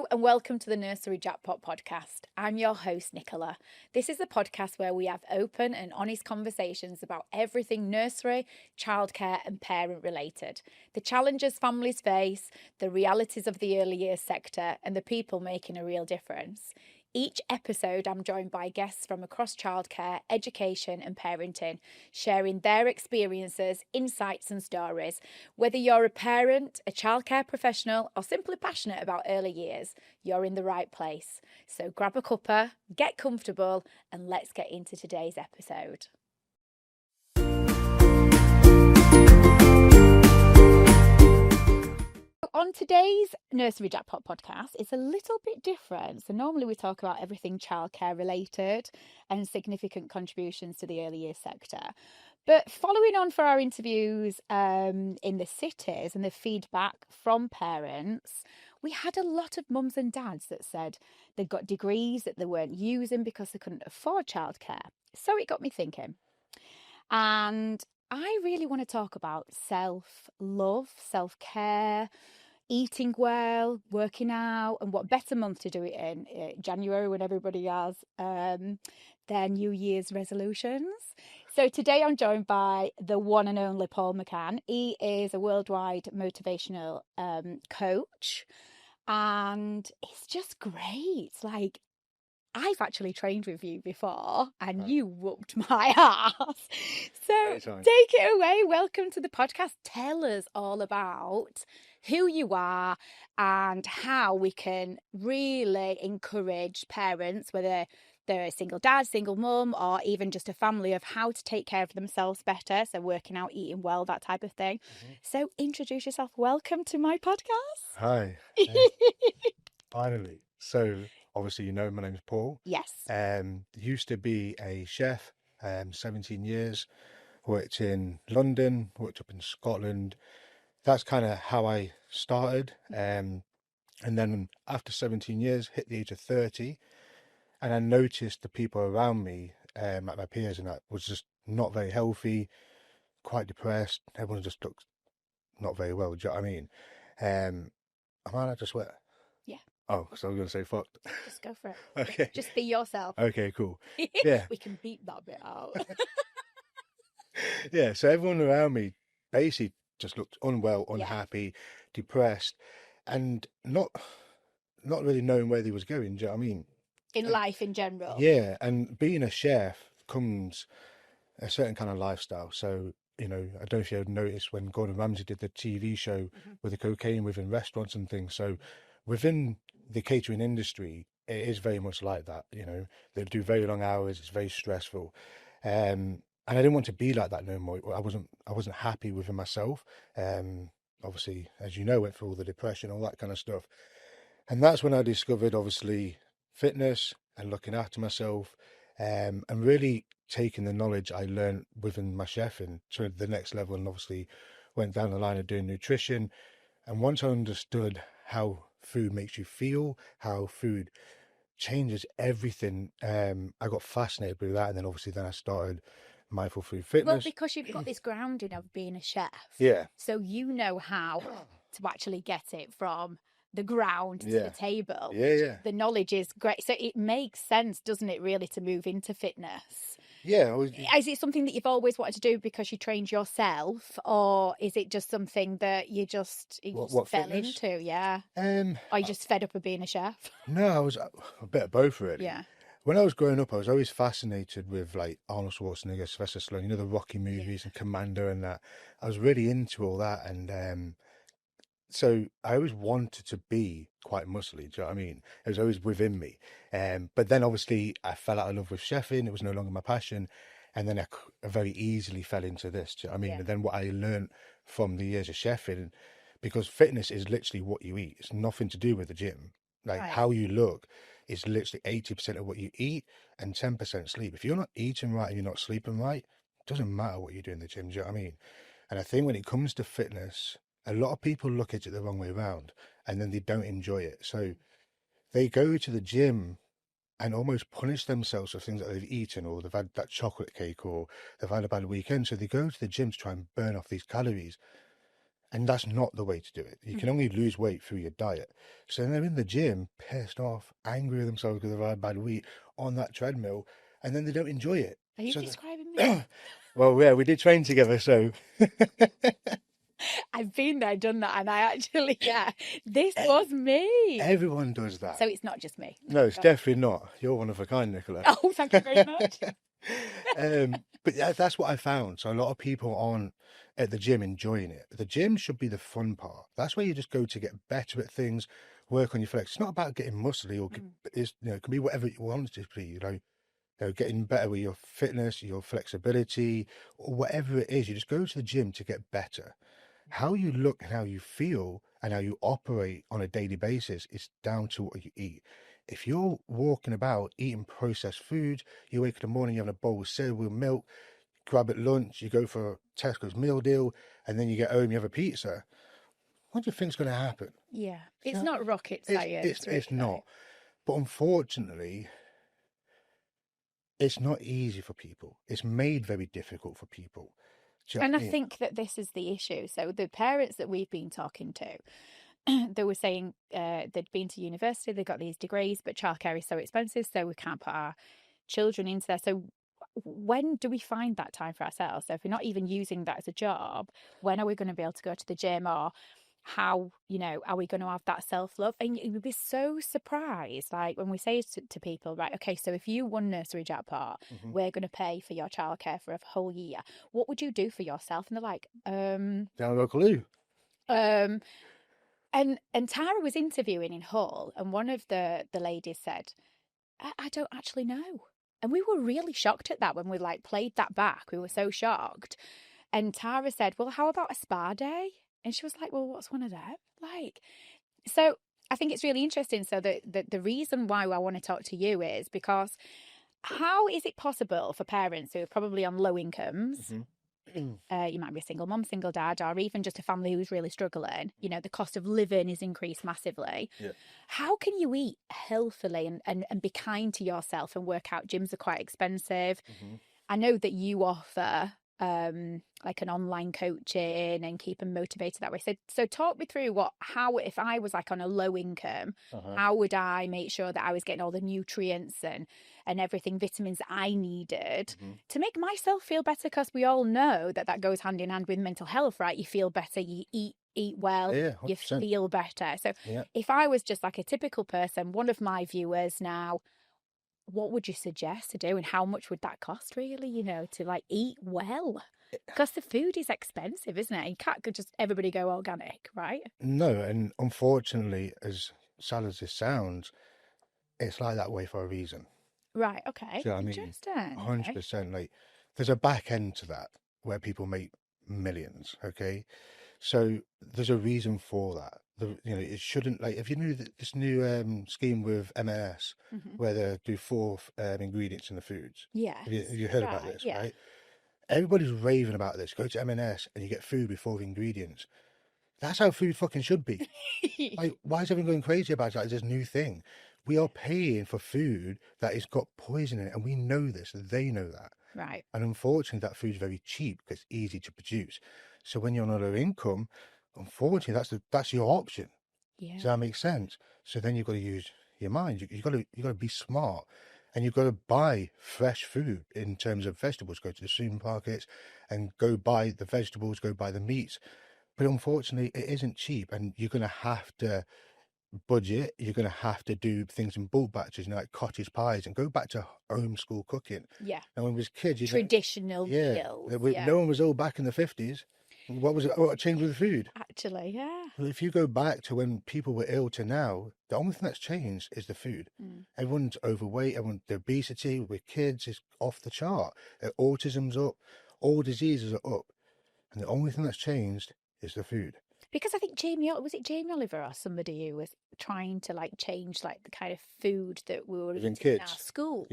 and welcome to the Nursery Jackpot podcast. I'm your host, Nicola. This is a podcast where we have open and honest conversations about everything nursery, childcare, and parent related. The challenges families face, the realities of the early years sector, and the people making a real difference. Each episode, I'm joined by guests from across childcare, education, and parenting, sharing their experiences, insights, and stories. Whether you're a parent, a childcare professional, or simply passionate about early years, you're in the right place. So grab a cuppa, get comfortable, and let's get into today's episode. On today's Nursery Jackpot podcast, it's a little bit different. So normally we talk about everything childcare related and significant contributions to the early years sector. But following on for our interviews in the cities and the feedback from parents, we had a lot of mums and dads that said they'd got degrees that they weren't using because they couldn't afford childcare. So it got me thinking. And I really want to talk about self-love, self-care, eating well, working out, and what better month to do it in, January, when everybody has their New Year's resolutions. So today I'm joined by the one and only Paul Macann. He is a worldwide motivational coach, and it's just great. Like, I've actually trained with you before and you whooped my ass. So Anytime. Take it away. Welcome to the podcast. Tell us all about who you are and how we can really encourage parents, whether they're a single dad, single mum, or even just a family, of how to take care of themselves better. So working out, eating well, that type of thing. So introduce yourself. Welcome to my podcast. Hi. Finally. So obviously, you know, my name's Paul. Yes. Used to be a chef, 17 years, worked in London, worked up in Scotland. That's kind of how I started. And then after 17 years, hit the age of 30, and I noticed the people around me, like my peers and that, was just not very healthy, quite depressed. Everyone just looked not very well. Do you know what I mean? Am I allowed to swear? Yeah. Oh, so I was going to say fucked. Just go for it. Okay. Just be yourself. Okay, cool. Yeah. We can beep that bit out. Yeah, so everyone around me basically just looked unwell, unhappy, depressed, and not really knowing where they was going. Do you know what I mean? In life in general. Yeah, and being a chef comes a certain kind of lifestyle. So, you know, I don't know if you noticed when Gordon Ramsay did the TV show with the cocaine within restaurants and things. So within the catering industry, it is very much like that. You know, they do very long hours. It's very stressful. And I didn't want to be like that no more. I wasn't happy within myself. Obviously, as you know, went through all the depression, all that kind of stuff. And that's when I discovered, obviously, fitness and looking after myself, and really taking the knowledge I learned within my chefing to the next level, and obviously went down the line of doing nutrition. And once I understood how food makes you feel, how food changes everything, I got fascinated with that. And then obviously I started mindful food fitness. Well, because you've got this grounding of being a chef. Yeah. So you know how to actually get it from the ground to the table. Yeah. The knowledge is great. So it makes sense, doesn't it, really, to move into fitness? Yeah. Is it something that you've always wanted to do because you trained yourself, or is it just something that you just What fell fitness? into? Yeah. Or you just fed up of being a chef? No, I was a bit of both, really. Yeah. When I was growing up, I was always fascinated with like Arnold Schwarzenegger, Sylvester Stallone, you know, the Rocky movies and Commando and that. I was really into all that, and so I always wanted to be quite muscly. Do you know what I mean? It was always within me. But then obviously I fell out of love with chefing. It was no longer my passion, and then I very easily fell into this. Do you know what I mean? Yeah. And then what I learned from the years of chefing, because fitness is literally what you eat. It's nothing to do with the gym. Like how you look is literally 80% of what you eat and 10% sleep. If you're not eating right and you're not sleeping right, it doesn't matter what you do in the gym. Do you know what I mean? And I think when it comes to fitness, a lot of people look at it the wrong way around, and then they don't enjoy it. So they go to the gym and almost punish themselves for things that they've eaten, or they've had that chocolate cake, or they've had a bad weekend. So they go to the gym to try and burn off these calories. And that's not the way to do it. You can only lose weight through your diet. So then they're in the gym, pissed off, angry with themselves because they've had a bad week on that treadmill, and then they don't enjoy it. Are you So describing me? well, yeah, we did train together, so I've been there, done that, and I actually, yeah, this was me. everyone does that. So it's not just me. No, it's definitely not. You're one of a kind, Nicola. Oh, thank you very much. But that's what I found. So a lot of people aren't at the gym enjoying it. The gym should be the fun part. That's where you just go to get better at things, work on your flex. It's not about getting muscly or it's, it can be whatever you want it to be. Getting better with your fitness, your flexibility, or whatever it is. You just go to the gym to get better. How you look and how you feel and how you operate on a daily basis is down to what you eat. If you're walking about eating processed food, you wake up in the morning, you have a bowl of cereal with milk, grab at lunch, you go for Tesco's meal deal, and then you get home, you have a pizza. What do you think's going to happen? Yeah, it's not rocket science. It's not. But unfortunately, it's not easy for people. It's made very difficult for people. And I think that this is the issue. So the parents that we've been talking to, they were saying they'd been to university, they got these degrees, but childcare is so expensive, so we can't put our children into there. So when do we find that time for ourselves? So if we're not even using that as a job, when are we going to be able to go to the gym, or how, are we going to have that self-love? And you would be so surprised, like when we say to people, right, okay, so if you won Nursery Jackpot, we're going to pay for your childcare for a whole year. What would you do for yourself? And they're like, Don't have a clue. And Tara was interviewing in Hull, and one of the ladies said, I don't actually know. And we were really shocked at that when we played that back. We were so shocked. And Tara said, well, how about a spa day? And she was like, well, what's one of them? So I think it's really interesting. So the reason why I want to talk to you is because how is it possible for parents who are probably on low incomes, you might be a single mom, single dad, or even just a family who's really struggling, the cost of living is increased massively. Yeah. How can you eat healthily and be kind to yourself and work out? Gyms are quite expensive. I know that you offer like an online coaching and keep them motivated that way. So talk me through how if I was on a low income, how would I make sure that I was getting all the nutrients and everything, vitamins I needed to make myself feel better? Because we all know that goes hand in hand with mental health, right? You feel better, you eat well, you feel better. So if I was just like a typical person, one of my viewers now, what would you suggest to do, and how much would that cost really, to eat well? Because the food is expensive, isn't it? You can't just everybody go organic, right? No, and unfortunately, as sad as this sounds, it's like that way for a reason. Right, okay. So, I mean, interesting. 100%. There's a back end to that where people make millions, okay? So there's a reason for that. It shouldn't, if you knew that this new scheme with M&S where they do 4 ingredients in the foods. Yeah. Have you heard about this, right? Everybody's raving about this. Go to M&S and you get food with 4 ingredients. That's how food fucking should be. Why is everyone going crazy about it? It's this new thing. We are paying for food that has got poison in it, and we know this. They know that. Right. And unfortunately, that food's very cheap because it's easy to produce. So when you're on a low income, unfortunately, that's your option. Yeah. Does that make sense? So then you've got to use your mind. You got to be smart, and you've got to buy fresh food in terms of vegetables. Go to the supermarkets and go buy the vegetables. Go buy the meats. But unfortunately, it isn't cheap, and you're going to have to budget. You're going to have to do things in bulk batches, like cottage pies, and go back to homeschool cooking. Yeah. And when we was kids, traditional meals. No one was old back in the 50s. What changed with the food? Actually, yeah. Well, if you go back to when people were ill to now, the only thing that's changed is the food. Everyone's overweight. The obesity with kids is off the chart. Autism's up. All diseases are up. And the only thing that's changed is the food. Because I think Jamie Oliver or somebody who was trying to change the kind of food that we were eating in our schools,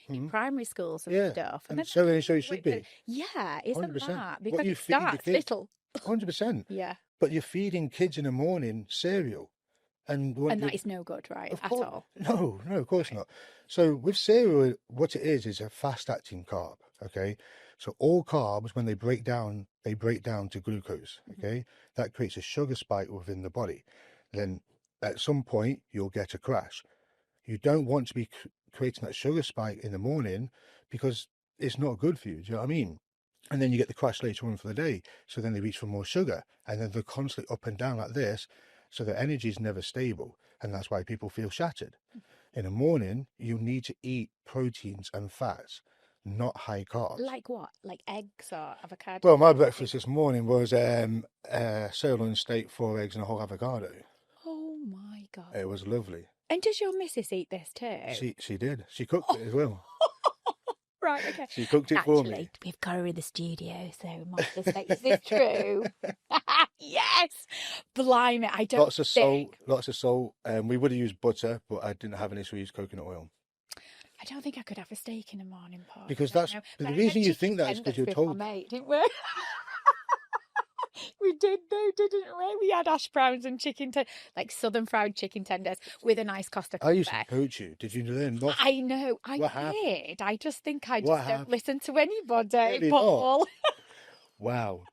in primary schools and stuff. And so it should be. Yeah, isn't 100%. that? Because it starts little. 100%. Yeah. But you're feeding kids in the morning cereal. And that is no good, right? At all. No, of course not. So with cereal, what it is a fast-acting carb, okay? So all carbs, when they break down to glucose. Okay, that creates a sugar spike within the body. Then at some point you'll get a crash. You don't want to be creating that sugar spike in the morning because it's not good for you. Do you know what I mean? And then you get the crash later on for the day. So then they reach for more sugar, and then they're constantly up and down like this. So their energy is never stable. And that's why people feel shattered. In the morning, you need to eat proteins and fats, not high carbs. Like what? Like eggs or avocado? Well, my breakfast this morning was sirloin steak, 4 eggs, and a whole avocado. Oh my God. It was lovely. And does your missus eat this too? She did. She cooked it as well. Right, okay. She cooked it for me. Actually, we've got her in the studio, so we might just say, is this true? Yes! Blimey, I don't Lots of salt. We would have used butter, but I didn't have any, so we used coconut oil. I don't think I could have a steak in the morning, Paul. Because that's the reason you think that is because you're told. Mate, didn't we? We did though, didn't we? We had hash browns and chicken, like southern fried chicken tenders with a nice Costa I used to coach you. Did you learn nothing? I know, I What did. happened? I just think I just don't listen to anybody, Really Paul. Wow.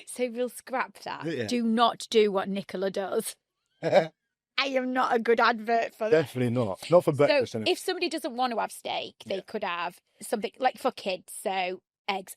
So we'll scrap that. Yeah. Do not do what Nicola does. I am not a good advert for that. Definitely not. Not for breakfast. So if somebody doesn't want to have steak, they could have something like for kids. So eggs.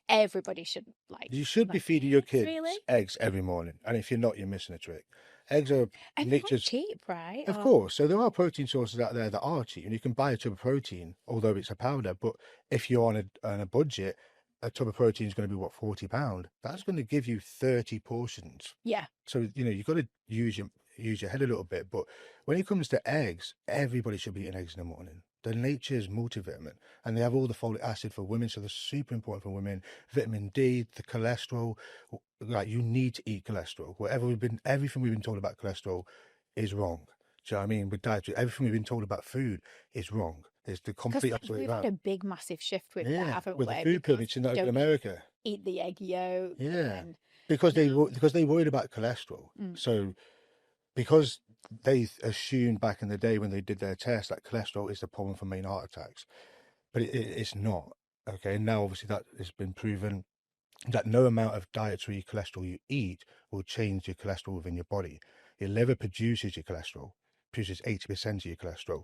Everybody should like. You should be feeding your kids really? eggs every morning, and if you're not, you're missing a trick. Eggs are nature's cheap, right? Of course. So there are protein sources out there that are cheap, and you can buy a tub of protein, although it's a powder. But if you're on a budget, a tub of protein is going to be what, £40. That's going to give you 30 portions. Yeah. So you've got to use your head a little bit. But when it comes to eggs, everybody should be eating eggs in the morning. They're nature's multivitamin, and they have all the folic acid for women, so they're super important for women. Vitamin D, the cholesterol. Like, you need to eat cholesterol. Everything we've been told about cholesterol is wrong. Do you know what I mean? With dietary, everything we've been told about food is wrong. It's the complete opposite. We've had a big, massive shift with that, haven't with we? the food pyramid in America. Eat the egg yolk. Yeah, because they worried about cholesterol. So because they assumed back in the day when they did their test that cholesterol is the problem for main heart attacks, but it's not. Okay, now obviously that has been proven that no amount of dietary cholesterol you eat will change your cholesterol within your body. Your liver produces your cholesterol, produces 80% of your cholesterol.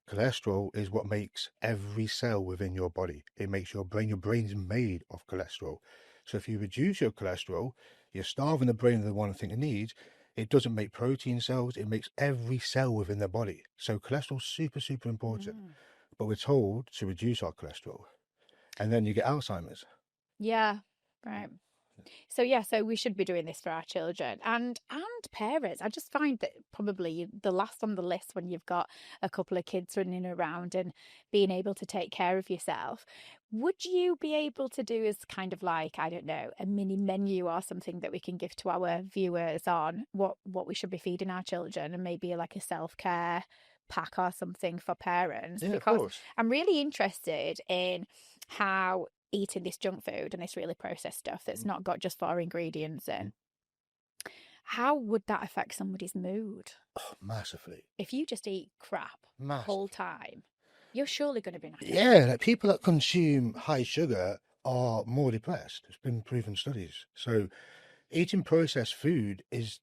Cholesterol is what makes every cell within your body. It makes your brain. Your brain is made of cholesterol. So if you reduce your cholesterol, you're starving the brain of the one thing it needs. It doesn't make protein cells. It makes every cell within the body. So cholesterol is super, super important. But we're told to reduce our cholesterol. And then you get Alzheimer's. Yeah, right. So so we should be doing this for our children and parents. I just find that probably the last on the list when you've got a couple of kids running around and being able to take care of yourself. Would you be able to do as kind of like, I don't know, a mini menu or something that we can give to our viewers on what we should be feeding our children, and maybe like a self-care pack or something for parents? Yeah, because of course. I'm really interested in how eating this junk food and this really processed stuff that's not got just 4 ingredients in, how would that affect somebody's mood? Oh, massively. If you just eat crap the whole time, you're surely going to be nice. Yeah, like people that consume high sugar are more depressed. It's been proven studies. So eating processed food is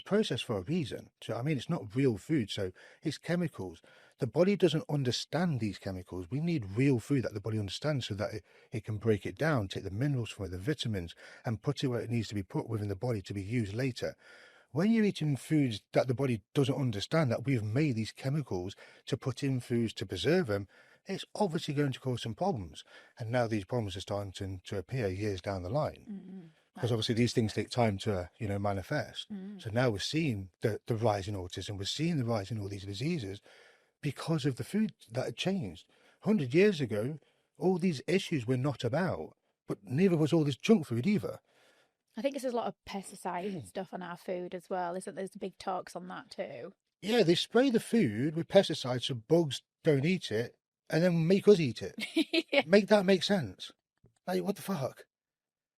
processed for a reason. So I mean, it's not real food, so it's chemicals. The body doesn't understand these chemicals. We need real food that the body understands so that it can break it down, take the minerals from it, the vitamins, and put it where it needs to be put within the body to be used later. When you're eating foods that the body doesn't understand, that we've made these chemicals to put in foods to preserve them, it's obviously going to cause some problems. And now these problems are starting to appear years down the line. Because obviously these things take time to, manifest. So now we're seeing the rise in autism. We're seeing the rise in all these diseases because of the food that had changed. 100 years ago, all these issues were not about, but neither was all this junk food either. I think there's a lot of pesticides and stuff on our food as well, isn't there? There's big talks on that too. Yeah, they spray the food with pesticides so bugs don't eat it and then make us eat it. Yeah. Make that make sense. Like, what the fuck?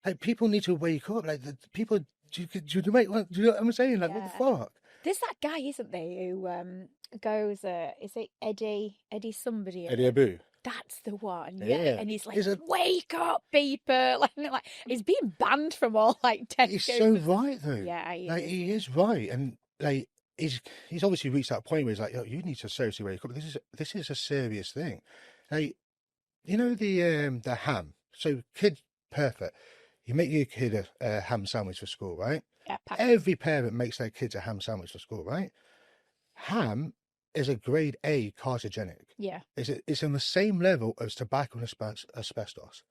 Like, people need to wake up. Like, the people, do you know what I'm saying? Like, what the fuck? There's that guy, isn't there, who goes, is it Eddie somebody? Eddie Abu. That's the one, yeah. Yeah. And he's like, Is a "Wake up, people!" Like he's being banned from all like He's so Tesco's. right though. Yeah, he Like is. he is right, and like he's obviously reached that point where he's like, "Yo, you need to seriously wake up. This is a serious thing." Like the ham. So kid, perfect. You make your kid a ham sandwich for school, right? Yeah, Every parent makes their kids a ham sandwich for school, right? Ham is a grade A carcinogenic. yeah. It's on the same level as tobacco and asbestos,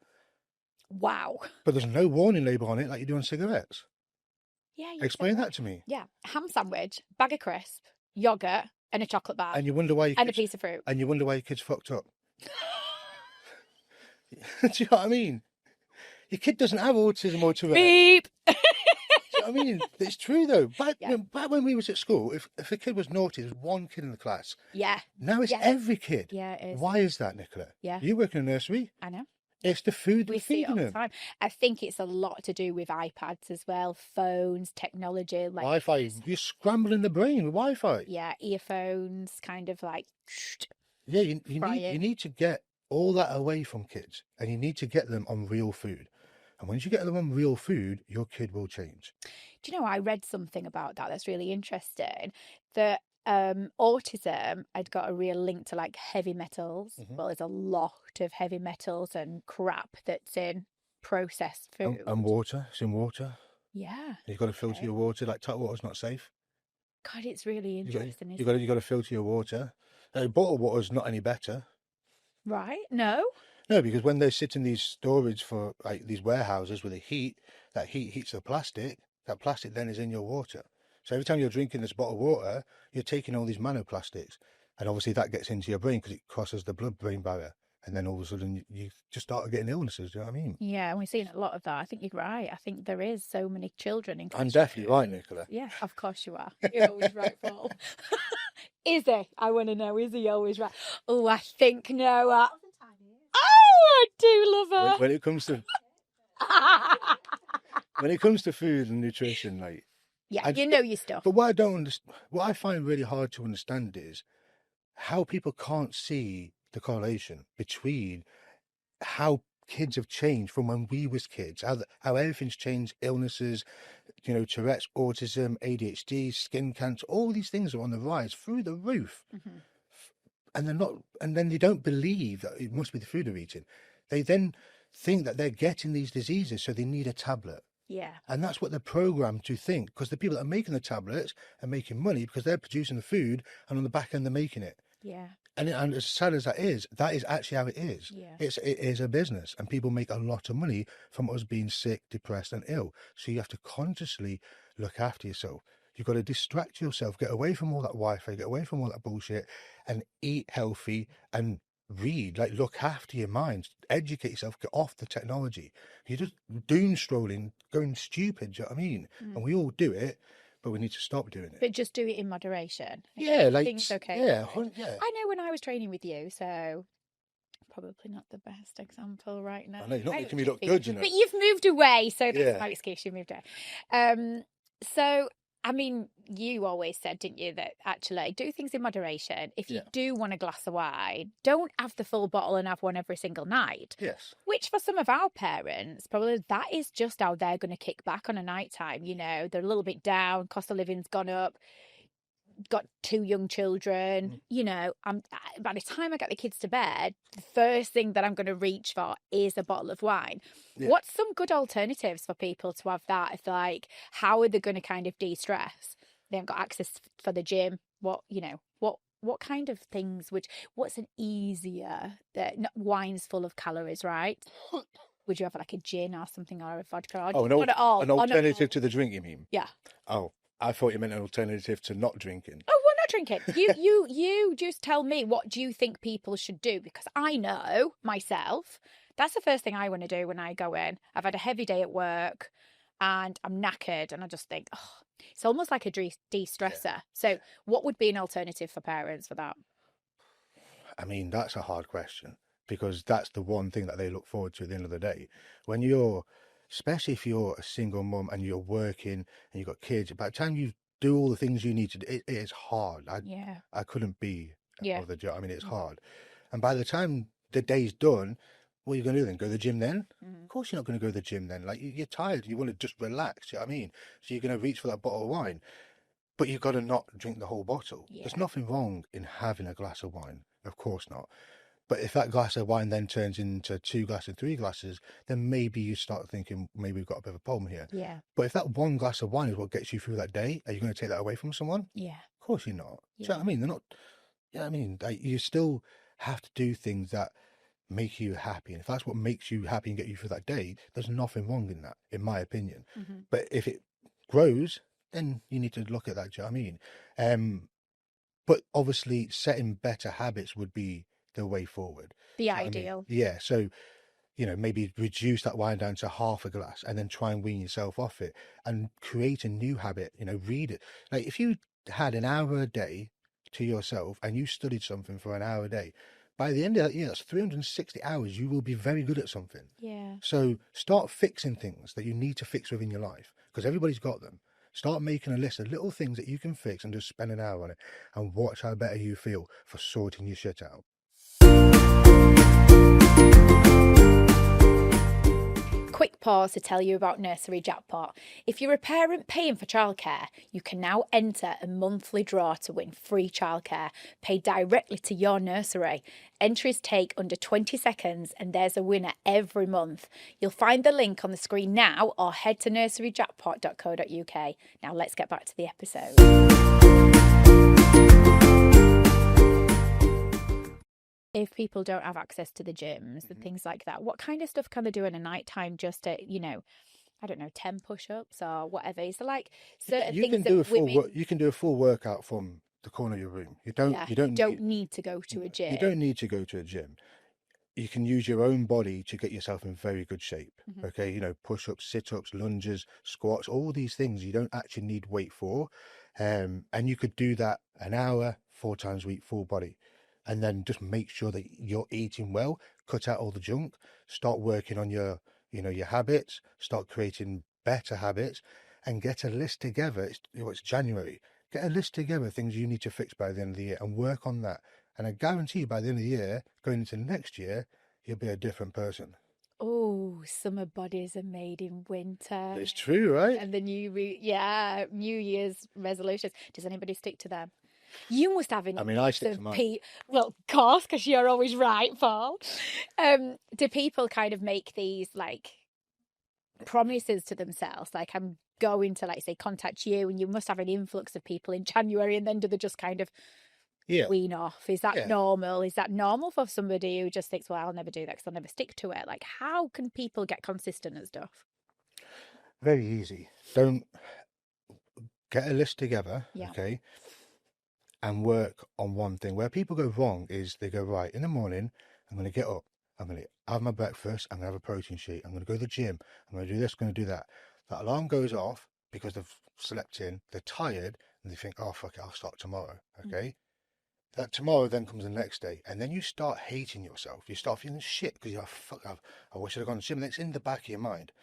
Wow. but there's no warning label on it like you do on cigarettes. Yeah, you Explain said that to me. Yeah, ham sandwich, bag of crisp, yogurt, and a chocolate bar, And you wonder why your and a kids, piece of fruit. and you wonder why your kids fucked up. Do you know what I mean? Your kid doesn't have autism or Tourette's. Beep. Do you know what I mean? It's true though. Back Yeah. when we was at school, if a kid was naughty, there was one kid in the class. Yeah, Now it's Yeah. every kid. yeah, it is. Why is that, Nicola? Yeah. You work in a nursery. I know. It's the food We we're see it all feeding the them. time. I think it's a lot to do with iPads as well, phones, technology, like Wi-Fi. You're scrambling the brain with Wi-Fi. yeah, earphones, kind of like Yeah, you Frying. need to get all that away from kids, and you need to get them on real food. And once you get them on real food, your kid will change. Do you know, I read something about that that's really interesting, that autism had got a real link to like heavy metals. Well, there's a lot of heavy metals and crap that's in processed food. And water. It's in water. Yeah. You've got to filter Okay. your water. Like tap water's not safe. God, it's really interesting, You isn't got to filter your water. Bottled water's not any better. it? Right? No? No, because when they sit in these storage for like these warehouses with the heat, that heat heats the plastic. That plastic then is in your water. So every time you're drinking this bottled water, you're taking all these nanoplastics, and obviously that gets into your brain because it crosses the blood-brain barrier, and then all of a sudden you just start getting illnesses. Do you know what I mean? Yeah, and we're seeing a lot of that. I think you're right. I think there is so many children in. I'm definitely right, Nicola. Yeah, of course you are. You're always right, Paul. Is he? I want to know. Is he always right? Oh, I think Noah. Oh, I do love her. When it comes to food and nutrition, like Yeah, you know your stuff. But what I don't understand, what I find really hard to understand is how people can't see the correlation between how kids have changed from when we was kids, how everything's changed, illnesses, Tourette's, autism, ADHD, skin cancer, all these things are on the rise through the roof. And they're not, and then they don't believe that it must be the food they're eating. They then think that they're getting these diseases, so they need a tablet. Yeah. And that's what they're programmed to think, because the people that are making the tablets are making money because they're producing the food, and on the back end they're making it. Yeah. And as sad as that is actually how it is. Yeah. It is a business, and people make a lot of money from us being sick, depressed, and ill. So you have to consciously look after yourself. You've got to distract yourself, get away from all that Wi-Fi, get away from all that bullshit, and eat healthy and read. Like, look after your mind, educate yourself, get off the technology. You're just doom strolling, going stupid. Do you know what I mean? And we all do it, but we need to stop doing it. But just do it in moderation. Yeah, like Things okay. Yeah. I know when I was training with you, so probably not the best example right now. I know you're not I making me don't look think- good, you know. But you've moved away, so that's Yeah. my excuse. You moved away. So I mean, you always said, didn't you, that actually do things in moderation. If you do want a glass of wine, don't have the full bottle and have one every single night. Yes. Which for some of our parents, probably that is just how they're going to kick back on a night time. They're a little bit down, cost of living's gone up, got 2 young children. By the time I get the kids to bed, the first thing that I'm going to reach for is a bottle of wine. Yeah. What's some good alternatives for people to have that? If like, how are they going to kind of de-stress? They haven't got access for the gym. What kind of things what's an easier wine's full of calories, right? Would you have like a gin or something, or a vodka? Or not at all? An alternative to the drink, you mean? Yeah. Oh, I thought you meant an alternative to not drinking. Oh, we're not drinking. You just tell me, what do you think people should do? Because I know myself, that's the first thing I want to do when I go in. I've had a heavy day at work and I'm knackered, and I just think, it's almost like a de-stressor. Yeah. So what would be an alternative for parents for that? I mean, that's a hard question, because that's the one thing that they look forward to at the end of the day. Especially if you're a single mum and you're working and you've got kids, by the time you do all the things you need to do, it is hard. I couldn't be bothered. I mean, it's hard. And by the time the day's done, what are you going to do then? Go to the gym then? Mm. Of course you're not going to go to the gym then. Like, you're tired. You want to just relax. You know what I mean? So you're going to reach for that bottle of wine. But you've got to not drink the whole bottle. Yeah. There's nothing wrong in having a glass of wine. Of course not. But if that glass of wine then turns into 2 glasses, 3 glasses, then maybe you start thinking, maybe we've got a bit of a problem here. Yeah. But if that one glass of wine is what gets you through that day, are you going to take that away from someone? Yeah. Of course you're not. Yeah. Do you know what I mean? They're not, you know what I mean? Like, you still have to do things that make you happy. And if that's what makes you happy and get you through that day, there's nothing wrong in that, in my opinion. Mm-hmm. But if it grows, then you need to look at that. Do you know what I mean? But obviously, setting better habits would be the way forward. The Do you know what I mean? ideal. Yeah. So, maybe reduce that wine down to half a glass and then try and wean yourself off it and create a new habit. Read it. Like, if you had an hour a day to yourself and you studied something for an hour a day, by the end of that year, that's 360 hours. You will be very good at something. Yeah. So start fixing things that you need to fix within your life, because everybody's got them. Start making a list of little things that you can fix and just spend an hour on it and watch how better you feel for sorting your shit out. Quick pause to tell you about Nursery Jackpot. If you're a parent paying for childcare, you can now enter a monthly draw to win free childcare paid directly to your nursery. Entries take under 20 seconds and there's a winner every month. You'll find the link on the screen now or head to nurseryjackpot.co.uk. Now let's get back to the episode. If people don't have access to the gyms and things like that, what kind of stuff can they do in a night time just to, I don't know, 10 push-ups or whatever? Is there like certain things that women... You can do a full workout from the corner of your room. You don't need to go to a gym. You don't need to go to a gym. You can use your own body to get yourself in very good shape. Mm-hmm. Okay, push-ups, sit-ups, lunges, squats, all these things you don't actually need weight for. And you could do that an hour, 4 times a week, full body. And then just make sure that you're eating well, cut out all the junk, start working on your habits, start creating better habits, and get a list together. It's January. Get a list together of things you need to fix by the end of the year and work on that. And I guarantee you by the end of the year, going into next year, you'll be a different person. Oh, summer bodies are made in winter. It's true, right? And the New Year's resolutions. Does anybody stick to them? You must have an... I stick to mine. Well, of course, because you're always right, Paul. Do people kind of make these, like, promises to themselves? Like, I'm going to, like, say, contact you, and you must have an influx of people in January, and then do they just kind of wean off? Is that normal? Is that normal for somebody who just thinks, well, I'll never do that because I'll never stick to it? Like, how can people get consistent and stuff? Very easy. Don't get a list together, okay? And work on one thing. Where people go wrong is they go, right, in the morning, I'm going to get up, I'm going to have my breakfast, I'm going to have a protein shake, I'm going to go to the gym, I'm going to do this, I'm going to do that. That alarm goes off because they've slept in, they're tired, and they think, oh, fuck it, I'll start tomorrow, okay? That tomorrow then comes the next day, and then you start hating yourself. You start feeling shit because you're like, fuck, I wish I'd have gone to the gym, and it's in the back of your mind.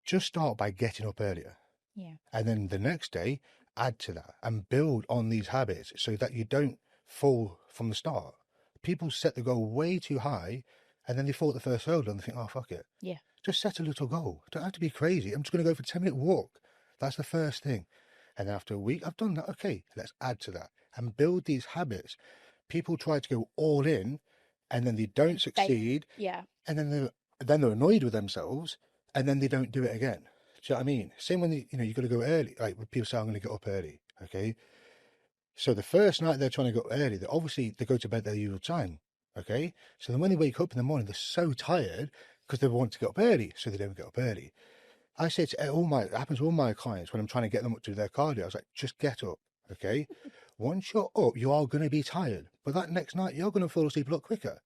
Just start by getting up earlier. Yeah. And then the next day, add to that and build on these habits so that you don't fall from the start. People set the goal way too high and then they fall at the first hurdle and they think, oh, fuck it. Yeah. Just set a little goal. Don't have to be crazy. I'm just going to go for a 10-minute walk. That's the first thing. And then after a week, I've done that. Okay, let's add to that and build these habits. People try to go all in and then they don't succeed. Yeah. And then they're annoyed with themselves and then they don't do it again. Do you know what I mean? Same when you've got to go early. Like when people say, I'm going to get up early. Okay. So the first night they're trying to go early, they go to bed their usual time. Okay. So then when they wake up in the morning, they're so tired because they want to get up early. So they don't get up early. I say to it happens to all my clients when I'm trying to get them up to their cardio. I was like, just get up. Okay. Once you're up, you are going to be tired. But that next night, you're going to fall asleep a lot quicker.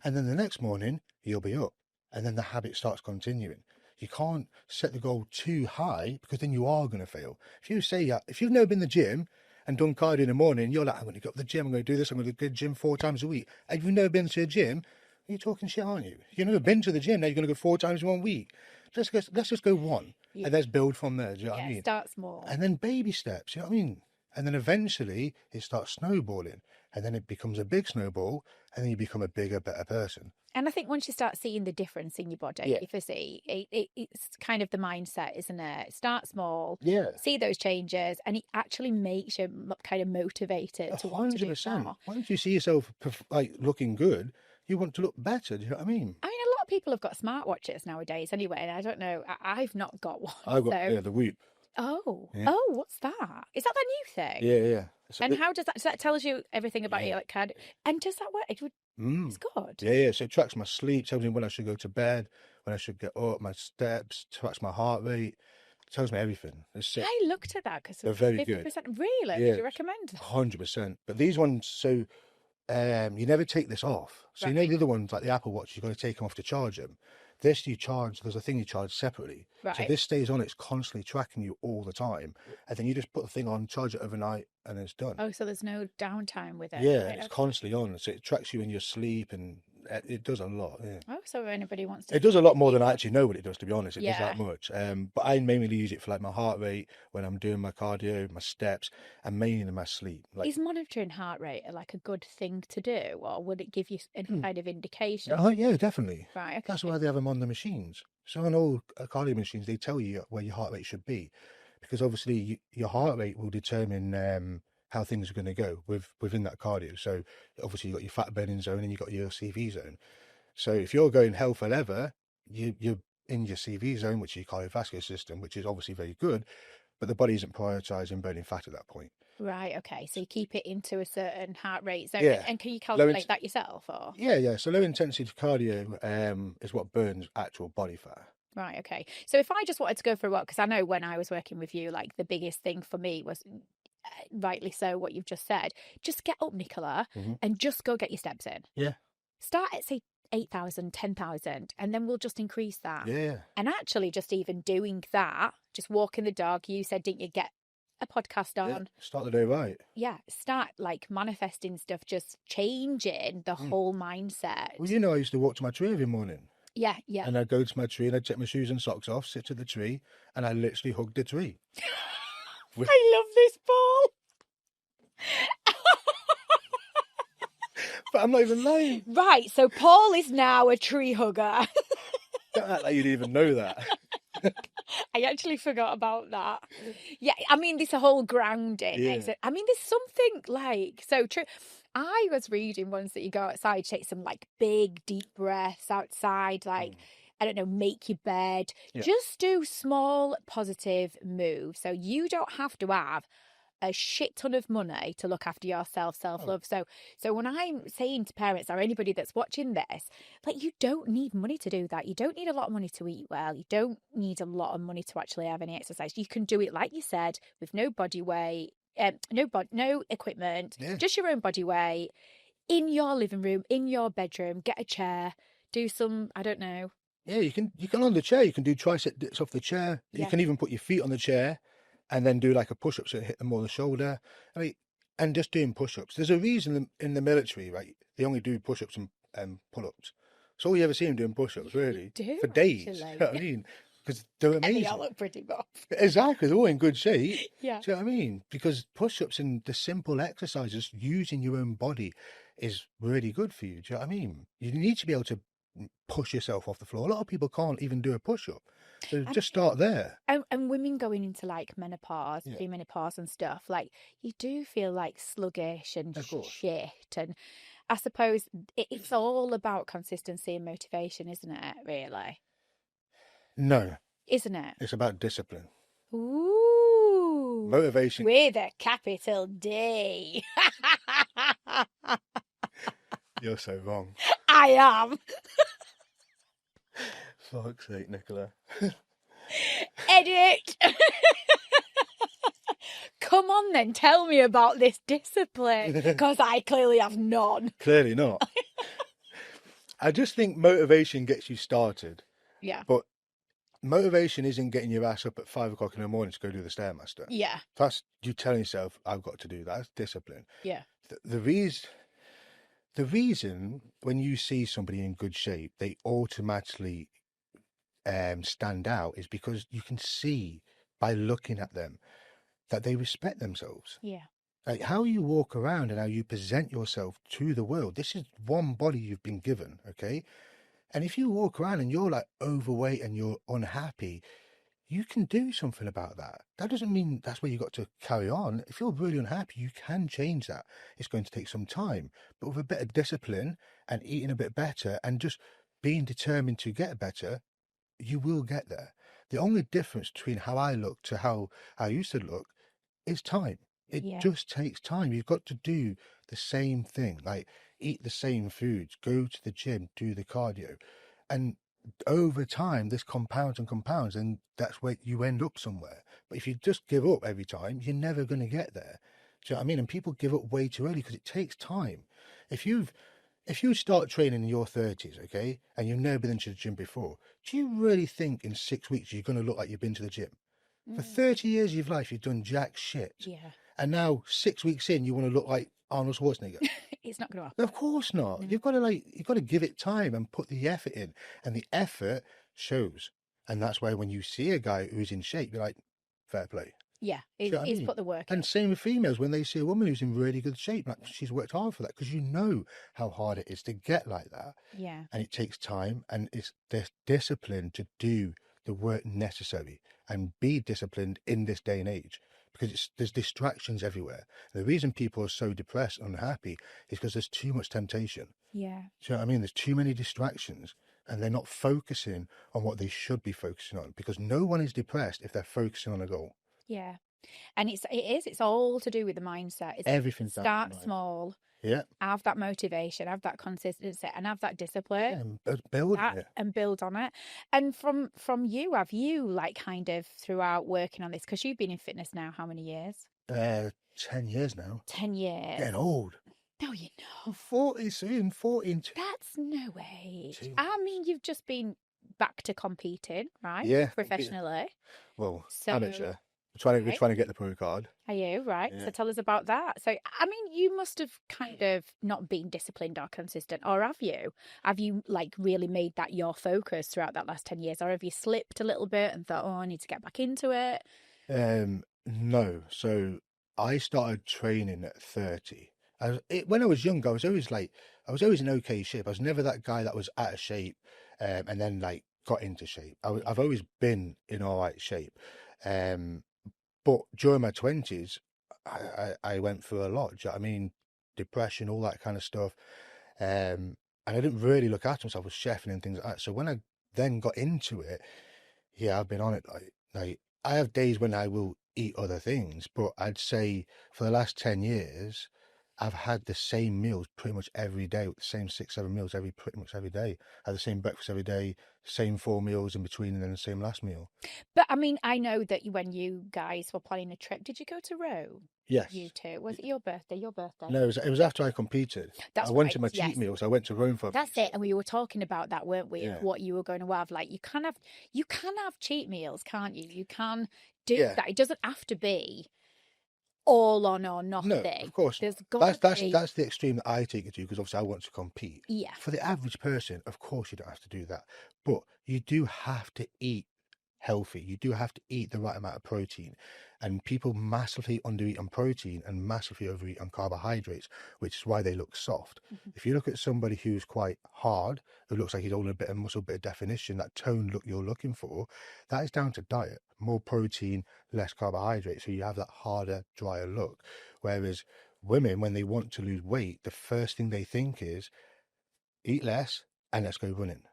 And then the next morning, you'll be up. And then the habit starts continuing. You can't set the goal too high because then you are going to fail. If you've never been to the gym and done cardio in the morning, you're like, I'm going to go to the gym, I'm going to do this, I'm going to go to the gym 4 times a week. And you've never been to a gym, you're talking shit, aren't you? You've never been to the gym, now you're going to go 4 times in 1 week. Let's just go 1 and let's build from there. Do you know what I mean? Start small. And then baby steps, you know what I mean? And then eventually it starts snowballing, and then it becomes a big snowball, and then you become a bigger, better person. And I think once you start seeing the difference in your body, Yeah. your physique, it's kind of the mindset, isn't it? Start small, Yeah. see those changes, and it actually makes you kind of motivated to want to do 100%. more. Once you see yourself like looking good, you want to look better. Do you know what I mean? I mean, a lot of people have got smartwatches nowadays anyway, and I don't know, I've not got one. I've got So, the Whoop. Yeah. oh, what's that? Is that the new thing? Yeah. So And how does that, so that tells you everything about Yeah. your like card, and does that work? It's good. Yeah. So it tracks my sleep, tells me when I should go to bed, when I should get up, my steps, tracks my heart rate, tells me everything. It's sick. I looked at that because They're very 50%. good. Really? Yeah. Would you recommend that? 100%. But these ones, so you never take this off. So you know Right. the other ones, like the Apple Watch, you've got to take them off to charge them. This you charge, there's a thing you charge separately. So Right. this stays on, it's constantly tracking you all the time. And then you just put the thing on, charge it overnight, and it's done. Oh, so there's no downtime with it. Yeah, Right, it's okay. constantly on. So it tracks you in your sleep, and it does a lot. Yeah. Oh, so if anybody wants to. It does a lot more than I actually know what it does, to be honest. It does Yeah. that much. But I mainly use it for like my heart rate, when I'm doing my cardio, my steps, and mainly in my sleep. Like, Is monitoring heart rate like a good thing to do, or would it give you any kind of indication? yeah, definitely. Right, okay. That's why they have them on the machines. So on all cardio machines, they tell you where your heart rate should be, because obviously your heart rate will determine how things are going to go within that cardio. So obviously you've got your fat burning zone and you've got your CV zone. So if you're going hell for leather, you're in your CV zone, which is your cardiovascular system, which is obviously very good, but the body isn't prioritizing burning fat at that point. Right, okay. So you keep it into a certain heart rate zone. Yeah. And can you calculate that yourself, or? Yeah. So low intensity cardio is what burns actual body fat. Right, okay. So if I just wanted to go for a walk, because I know when I was working with you, like the biggest thing for me was, rightly so, what you've just said. Just get up, Nicola, and just go get your steps in. Yeah. Start at, say, 8,000, 10,000, and then we'll just increase that. Yeah. And actually, just even doing that, just walking the dog, you said, didn't you, get a podcast on? Yeah. Start the day right. Yeah, start like manifesting stuff, just changing the whole mindset. Well, you know, I used to walk to my tree every morning. Yeah. And I'd go to my tree and I'd take my shoes and socks off, sit to the tree, and I literally hugged the tree. I love this, Paul. But I'm not even lying. Right, so Paul is now a tree hugger. Don't act like you'd even know that. I actually forgot about that. Yeah, I mean, this whole grounding. Yeah. I mean, there's something like so true. I was reading once that you go outside, take some like big deep breaths outside, like I don't know, make your bed. Yeah. Just do small positive moves. So you don't have to have a shit ton of money to look after yourself, self-love. So when I'm saying to parents or anybody that's watching this, like, you don't need money to do that. You don't need a lot of money to eat well. You don't need a lot of money to actually have any exercise. You can do it, like you said, with no body weight, no equipment, just your own body weight, in your living room, in your bedroom. Get a chair, do some, I don't know. Yeah, you can on the chair. You can do tricep dips off the chair. You can even put your feet on the chair, and then do like a push-up, so hit them more on the shoulder. I mean, and just doing push-ups. There's a reason in the military, right? They only do push-ups and pull-ups. So all you ever see them doing push-ups, really, for days. Actually. You know what I mean? Because they're amazing. And they all look pretty buff. Exactly, they're all in good shape. Yeah. Do you know what I mean? Because push-ups and the simple exercises, using your own body, is really good for you. Do you know what I mean? You need to be able to push yourself off the floor. A lot of people can't even do a push-up. So just start there. And women going into like menopause, premenopause and stuff, like you do feel like sluggish and shit. And I suppose it's all about consistency and motivation, isn't it, really? No. Isn't it? It's about discipline. Ooh. Motivation. With a capital D. You're so wrong. I am. Fuck's sake, Nicola. Edit. Come on then, tell me about this discipline, because I clearly have none. Clearly not. I just think motivation gets you started. Yeah. But motivation isn't getting your ass up at 5 o'clock in the morning to go do the Stairmaster. Yeah. That's you telling yourself, I've got to do that. That's discipline. Yeah. The reason when you see somebody in good shape, they automatically stand out is because you can see by looking at them that they respect themselves. Yeah. Like how you walk around and how you present yourself to the world. This is one body you've been given, okay? And if you walk around and you're like overweight and you're unhappy, you can do something about that. That doesn't mean that's where you got to carry on. If you're really unhappy, you can change that. It's going to take some time, but with a bit of discipline and eating a bit better and just being determined to get better, you will get there. The only difference between how I look to how I used to look is time. It Yeah. just takes time. You've got to do the same thing, like eat the same foods, go to the gym, do the cardio. And over time, this compounds and compounds, and that's where you end up somewhere. But if you just give up every time, you're never going to get there. Do you know what I mean? And people give up way too early because it takes time. If you start training in your 30s, okay, and you've never been into the gym before, do you really think in 6 weeks you're going to look like you've been to the gym? For 30 years of your life, you've done jack shit. Yeah. And now 6 weeks in, you want to look like Arnold Schwarzenegger. It's not going to happen. Of course not. No. You've got to give it time and put the effort in. And the effort shows. And that's why when you see a guy who's in shape, you're like, fair play. Yeah. Do you know what I He's mean? put the work in. And same with females, when they see a woman who's in really good shape, like she's worked hard for that, because you know how hard it is to get like that. Yeah. And it takes time, and it's this discipline to do the work necessary and be disciplined in this day and age, because there's distractions everywhere. And the reason people are so depressed and unhappy is because there's too much temptation. Yeah. Do you know what I mean? There's too many distractions, and they're not focusing on what they should be focusing on, because no one is depressed if they're focusing on a goal. Yeah. And it's all to do with the mindset. Everything's Start small. Yeah. Have that motivation, have that consistency, and have that discipline. Yeah, and build it. And build on it. And from you, have you like kind of throughout working on this, because you've been in fitness now how many years? 10 years now. 10 years. Getting old. No, you know. 40 soon, 14. That's no age. I mean, you've just been back to competing, right? Yeah. Professionally. Well, So- amateur. We're trying to get the pro card. Are you? Right. Yeah. So tell us about that. So, I mean, you must have kind of not been disciplined or consistent, or have you? Have you like really made that your focus throughout that last 10 years, or have you slipped a little bit and thought, oh, I need to get back into it? No. So I started training at 30. When I was younger, I was always in okay shape. I was never that guy that was out of shape and then like got into shape. I've always been in all right shape. But during my 20s, I went through a lot. Do you know what I mean? Depression, all that kind of stuff. And I didn't really look after myself. I was chefing and things like that. So when I then got into it, yeah, I've been on it. Like I have days when I will eat other things, but I'd say for the last 10 years, I've had the same meals pretty much every day, with the same 6-7 meals pretty much every day. I had the same breakfast every day, same 4 meals in between, and then the same last meal. But I mean, I know that when you guys were planning a trip, did you go to Rome? Yes. You two. Was it your birthday? Your birthday? No, it was after I competed. That's I went right, to my cheat yes. meal, so I went to Rome for. That's it. And we were talking about that, weren't we? Yeah. What you were going to have. Like you can have cheat meals, can't you? You can do Yeah. that. It doesn't have to be all on or nothing. No, of course. There's That's got to be... that's the extreme that I take it to, because obviously I want to compete. Yeah. For the average person, of course you don't have to do that, but you do have to eat healthy. You do have to eat the right amount of protein, and people massively undereat on protein and massively overeat on carbohydrates, which is why they look soft. If you look at somebody who's quite hard, who looks like he's holding a bit of muscle, bit of definition, that tone look you're looking for, that is down to diet. More protein, less carbohydrates, so you have that harder, drier look. Whereas women, when they want to lose weight, the first thing they think is eat less and let's go running.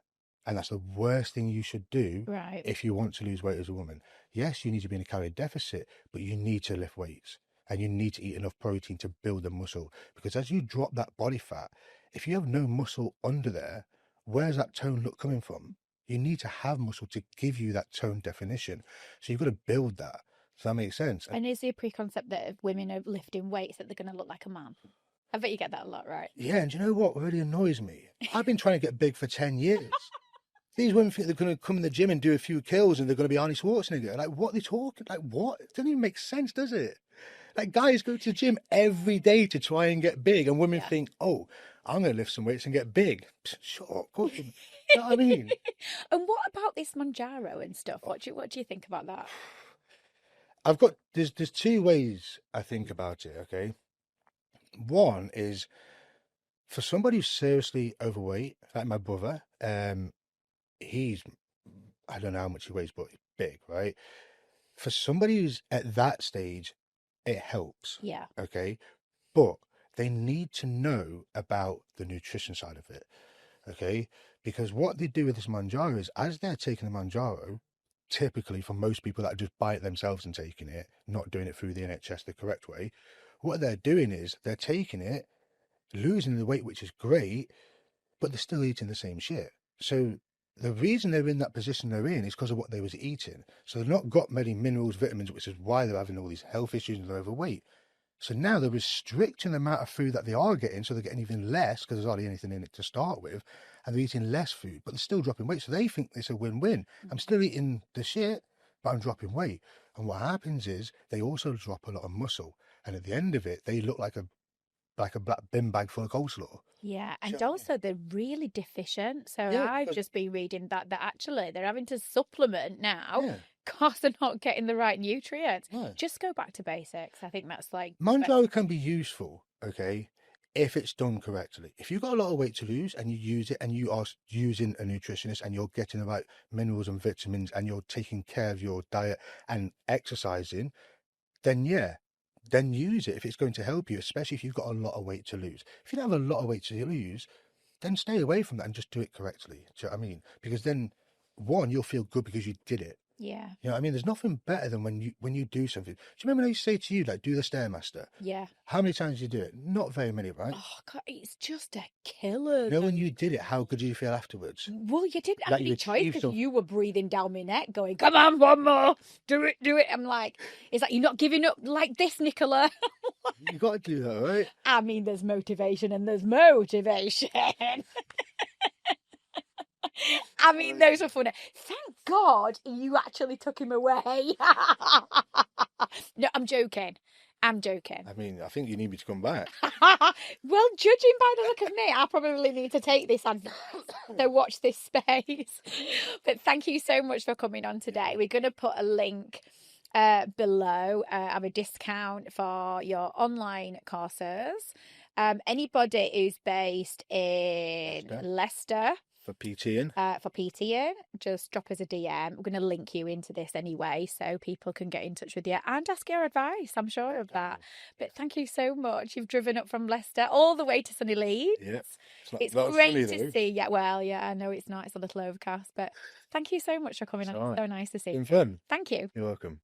And that's the worst thing you should do Right. if you want to lose weight as a woman. Yes, you need to be in a calorie deficit, but you need to lift weights and you need to eat enough protein to build the muscle. Because as you drop that body fat, if you have no muscle under there, where's that tone look coming from? You need to have muscle to give you that tone definition. So you've got to build that. Does that make sense? And is there a preconcept that if women are lifting weights that they're going to look like a man? I bet you get that a lot, right? Yeah, and do you know what really annoys me? I've been trying to get big for 10 years. These women think they're going to come in the gym and do a few kills and they're going to be Arnie Schwarzenegger. Like, what are they talking? Like, what? It doesn't even make sense, does it? Like, guys go to the gym every day to try and get big, and women think, oh, I'm going to lift some weights and get big. Shut up. You know what I mean? And what about this Manjaro and stuff? What do you think about that? there's two ways I think about it. Okay, one is for somebody who's seriously overweight, like my brother. He's I don't know how much he weighs, but he's big, right? For somebody who's at that stage, it helps. Yeah. Okay, but they need to know about the nutrition side of it. Okay, because what they do with this Manjaro is, as they're taking the Manjaro, typically for most people that just buy it themselves and taking it, not doing it through the NHS the correct way, what they're doing is they're taking it, losing the weight, which is great, but they're still eating the same shit. So the reason they're in that position they're in is because of what they was eating. So they've not got many minerals, vitamins, which is why they're having all these health issues and they're overweight. So now they're restricting the amount of food that they are getting, so they're getting even less because there's hardly anything in it to start with, and they're eating less food, but they're still dropping weight. So they think it's a win-win. I'm still eating the shit, but I'm dropping weight. And what happens is they also drop a lot of muscle, and at the end of it, they look like a black bin bag full of coleslaw. Yeah, Do you and know what I mean? also they're really deficient. So Yeah, I've because just been reading that actually they're having to supplement now yeah, because they're not getting the right nutrients. no. Just go back to basics. I think that's like Manjaro can be useful, okay, if it's done correctly. If you've got a lot of weight to lose and you use it and you are using a nutritionist and you're getting the right minerals and vitamins and you're taking care of your diet and exercising, then yeah, then use it if it's going to help you, especially if you've got a lot of weight to lose. If you don't have a lot of weight to lose, then stay away from that and just do it correctly. Do you know what I mean? Because then, one, you'll feel good because you did it. yeah, You know what I mean? There's nothing better than when you do something. Do you remember when I used to say to you, like, do the Stairmaster? yeah. How many times did you do it? Not very many, right? Oh God, it's just a killer. You know, when you did it, how good did you feel afterwards? Well, you didn't have Like any you choice achieved because something. you were breathing down my neck, going, "Come on, one more, do it, do it." I'm like, it's like you're not giving up like this, Nicola. You got to do that, right? I mean, there's motivation and there's motivation. I mean, those are funny. Thank God you actually took him away. No, I'm joking. I'm joking. I mean, I think you need me to come back. Well, judging by the look of me, I probably need to take this advice. So watch this space. But thank you so much for coming on today. We're going to put a link below of a discount for your online courses. Anybody who's based in Leicester For PTing. for PTing, just drop us a DM. We're going to link you into this anyway, so people can get in touch with you and ask your advice. I'm sure of that. But thank you so much. You've driven up from Leicester all the way to sunny Leeds. Yeah. It's not great sunny, to though. see. Yeah, well, yeah, I know it's not. It's a little overcast, but thank you so much for coming It's on. all It's right. so nice to see Been you. fun. Thank you. You're welcome.